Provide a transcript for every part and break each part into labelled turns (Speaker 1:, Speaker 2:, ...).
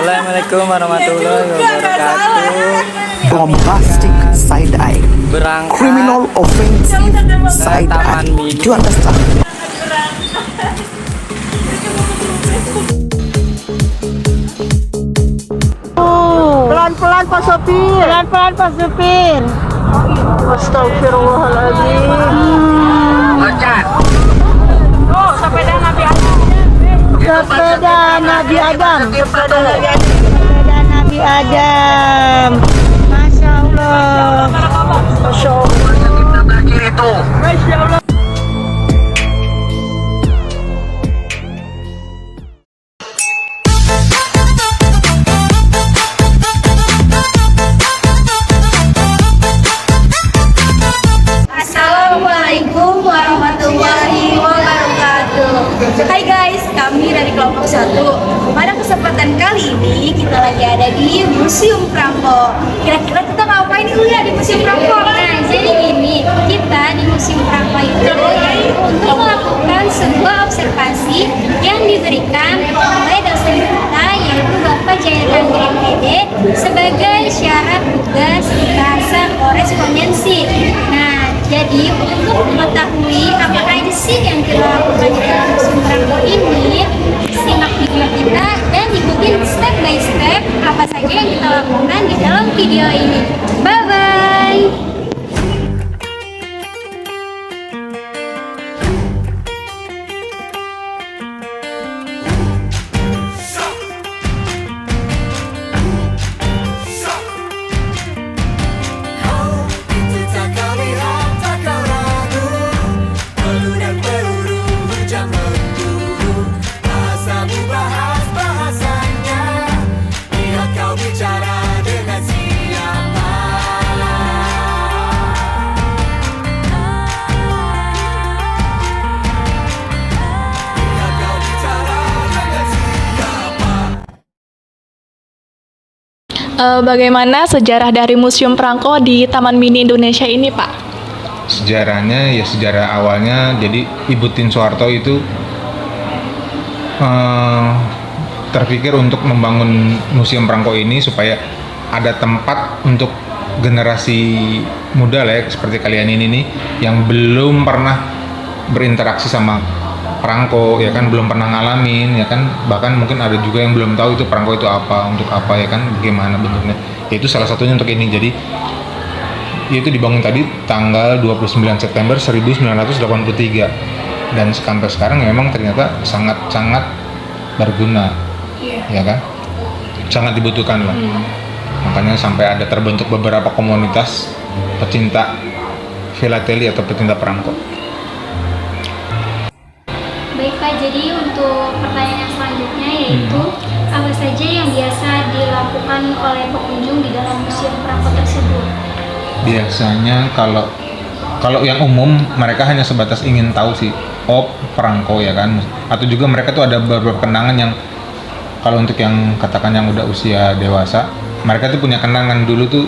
Speaker 1: Assalamualaikum warahmatullahi wabarakatuh.
Speaker 2: Bombastic side eye,
Speaker 1: Berangkat
Speaker 2: criminal offensive side eye.
Speaker 1: Taman Mini.
Speaker 2: Do you understand?
Speaker 3: Pelan-pelan Pak Sopir. Pelan-pelan Pak Sopir. Astagfirullahaladzim. Oh, sepeda Nabi Adam. Sepeda Nabi Adam. Sepeda Nabi Adam. Masya Allah. Masya Allah. Masya Allah.
Speaker 4: Assalamualaikum warahmatullahi wabarakatuh. Hai guys, kami dari kelompok 1. Pada kesempatan kali ini kita lagi ada di Museum Prangko. Kira-kira kita ngapain dulu ya di Museum Prangko? Nah, jadi gini, kita di Museum Prangko itu untuk melakukan sebuah observasi yang diberikan oleh dosen kita, yaitu Bapak Jayakandri MPD, sebagai syarat tugas bahasa korespondensi. Nah, jadi untuk mengetahui apa aja sih yang kita lakukan di dalam Museum Prangko ini, simak video kita dan ikutin step by step apa saja yang kita lakukan di dalam video ini. Bye bye.
Speaker 5: Bagaimana sejarah dari Museum Prangko di Taman Mini Indonesia ini, Pak?
Speaker 6: Sejarahnya ya sejarah awalnya, jadi Ibu Tien Soeharto itu terpikir untuk membangun Museum Prangko ini supaya ada tempat untuk generasi muda lah ya, seperti kalian ini nih yang belum pernah berinteraksi sama perangko ya kan, belum pernah ngalamin ya kan, bahkan mungkin ada juga yang belum tahu itu perangko itu apa, untuk apa ya kan, bagaimana bentuknya. Ya, itu salah satunya untuk ini. Jadi itu dibangun tadi tanggal 29 September 1983 dan sampai sekarang memang ternyata sangat-sangat berguna ya kan, sangat dibutuhkan lah. Makanya sampai ada terbentuk beberapa komunitas pecinta filateli atau pecinta perangko.
Speaker 4: Baik Pak, jadi untuk pertanyaan yang selanjutnya yaitu apa saja yang biasa dilakukan oleh pengunjung di dalam Museum Prangko tersebut?
Speaker 6: Biasanya kalau yang umum mereka hanya sebatas ingin tahu sih, oh perangko ya kan, atau juga mereka tuh ada beberapa kenangan yang kalau untuk yang katakan yang udah usia dewasa, mereka tuh punya kenangan dulu tuh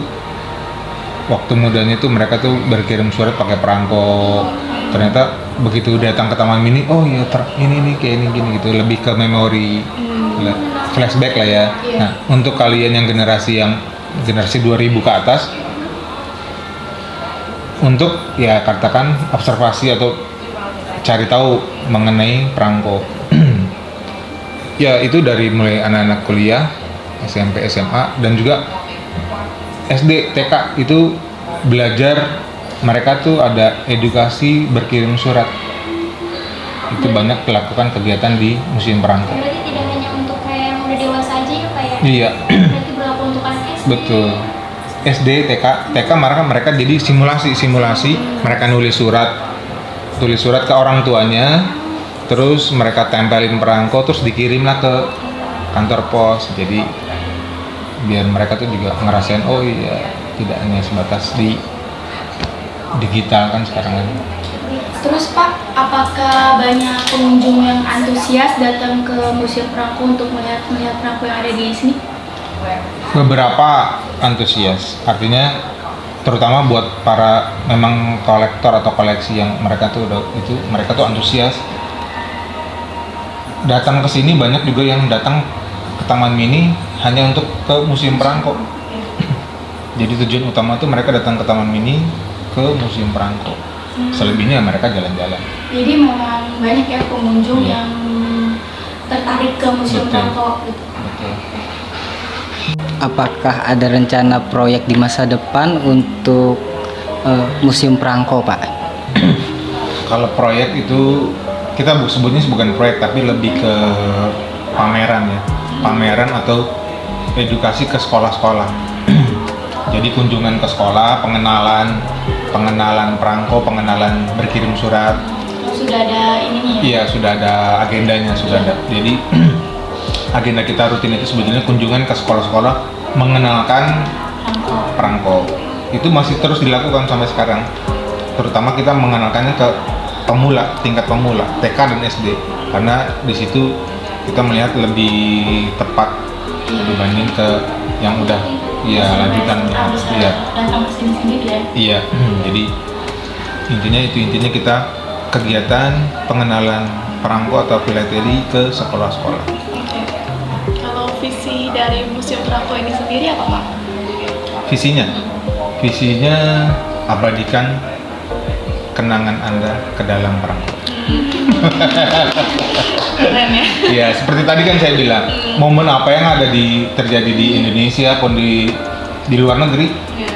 Speaker 6: waktu mudanya tuh mereka tuh berkirim surat pakai perangko. Ternyata begitu datang ke Taman Mini, oh iya ini kayak ini gini gitu, lebih ke memori, flashback lah ya. Nah, untuk kalian yang generasi 2000 ke atas, untuk ya katakan observasi atau cari tahu mengenai perangko. Ya itu dari mulai anak-anak kuliah, SMP, SMA, dan juga SD, TK itu belajar. Mereka tuh ada edukasi berkirim surat. Itu banyak dilakukan kegiatan di Museum Perangko.
Speaker 4: Berarti tidak hanya untuk kayak yang udah dewasa aja ya Pak ya?
Speaker 6: Iya.
Speaker 4: Berarti berlaku untuk anak SD.
Speaker 6: Betul. SD, TK mereka jadi simulasi. Mereka nulis surat ke orang tuanya, terus mereka tempelin perangko, terus dikirimlah ke kantor pos. Jadi biar mereka tuh juga ngerasain, oh iya, tidak hanya sebatas di digital kan sekarang kan.
Speaker 5: Terus Pak, apakah banyak pengunjung yang antusias datang ke Museum Prangko untuk melihat perangko yang ada di sini?
Speaker 6: Beberapa antusias, artinya terutama buat para memang kolektor atau koleksi yang mereka tuh antusias. Datang ke sini banyak juga yang datang ke Taman Mini hanya untuk ke Museum Perangko. Jadi tujuan utama tuh mereka datang ke Taman Mini, ke Museum Perangko. Selebihnya mereka jalan-jalan.
Speaker 5: Jadi memang banyak ya pengunjung yang tertarik ke Museum
Speaker 6: Betul.
Speaker 5: Perangko gitu.
Speaker 6: Betul.
Speaker 1: Apakah ada rencana proyek di masa depan untuk Museum Perangko, Pak?
Speaker 6: Kalau proyek itu kita sebutnya bukan proyek tapi lebih ke pameran ya, pameran atau edukasi ke sekolah-sekolah. Jadi kunjungan ke sekolah, pengenalan perangko, pengenalan berkirim surat.
Speaker 5: Sudah ada ininya ya?
Speaker 6: Iya, sudah ada agendanya, sudah ada. Jadi agenda kita rutin itu sebetulnya kunjungan ke sekolah-sekolah mengenalkan perangko. Itu masih terus dilakukan sampai sekarang. Terutama kita mengenalkannya ke pemula, tingkat pemula, TK dan SD. Karena di situ kita melihat lebih tepat dibanding ke yang udah lanjutannya. Iya.
Speaker 5: Datang ke sini sendiri ya?
Speaker 6: Iya. Jadi intinya kita kegiatan pengenalan perangko atau filateli ke sekolah-sekolah.
Speaker 7: Oke. Kalau visi dari Museum Perangko ini sendiri apa, Pak?
Speaker 6: Visinya abadikan kenangan Anda ke dalam perangko.
Speaker 7: Keren ya?
Speaker 6: Iya, seperti tadi kan saya bilang, momen apa yang terjadi di Indonesia pun di luar negeri,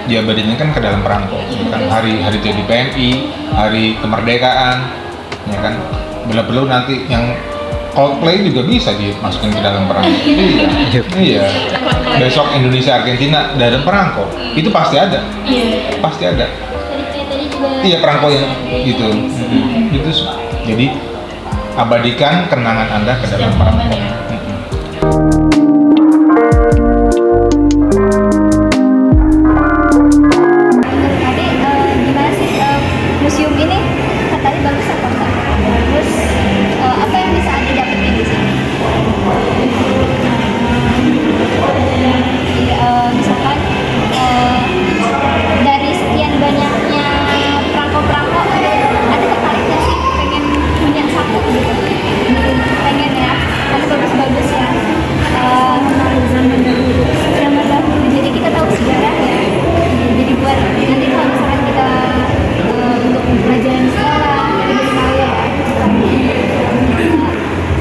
Speaker 6: diabadikan kan ke dalam perangko. Ya kan hari jadi PMI, hari kemerdekaan, ya kan. Belum nanti yang Coldplay juga bisa dimasukin ke dalam perangko. Iya. Besok Indonesia Argentina dalam perangko, itu pasti ada. Pasti ada. Iya, perangko yang gitu. Gitu. Jadi abadikan kenangan Anda ke dalam perangko.
Speaker 4: Tadi gimana sih museum ini? Tadi bagus apa enggak? Terus apa yang bisa Anda dapetin di sini? Misalkan dari sekian banyaknya perangko-perangko, Anda tertarik nggak sih pengen punya satu gitu? Pengen ya, karena bagus-bagus ya. Zaman dahulu. Jadi kita tahu sejarahnya. Jadi buat nanti kalau misalkan kita untuk pelajaran sekolah, kita jadi tahu ya.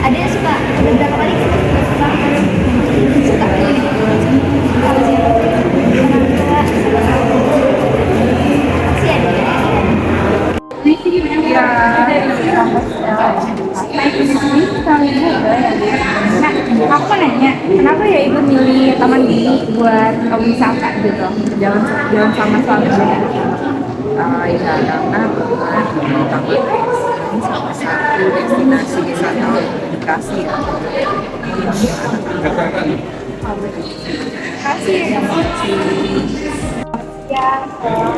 Speaker 4: Ada yang suka, udah berapa kali sih? Suka kalau sih
Speaker 8: Nah, aku nanya, kenapa ya ibu milih Taman Mini buat wisata gitu? Jalan sama suaminya.
Speaker 9: Ya karena taman ini salah satu destinasi wisata edukasi ya.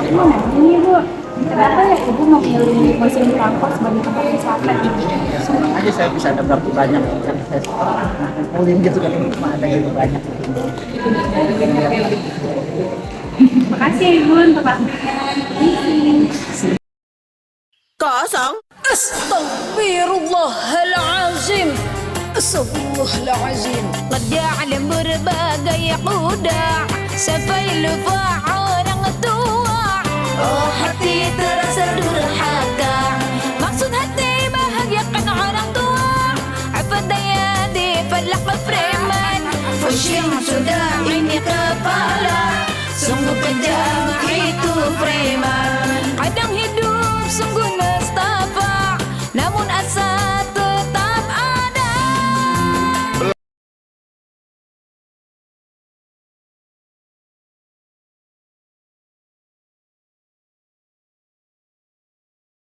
Speaker 8: Ibu nanya nih Bu, kenapa ya ibu memilih Museum Perangko sebagai tempat wisata gitu?
Speaker 9: Senang aja saya bisa ada berapa banyak kan saya kuliah gitu kan ada gitu banyak.
Speaker 8: Makasih ya Ibu untuk waktunya.
Speaker 10: Astaghfirullahalazim. Astaghfirullahalazim. Qad ya'lam berbagai kuda sampai lupa orang tua. Oh hati terasa durhaka, maksud hati bahagiakan orang tua. Afadaya di falak preman, fushing sudah ini kepala. Sungguh kejam itu preman. Kadang hidup sungguh nestapa, namun asa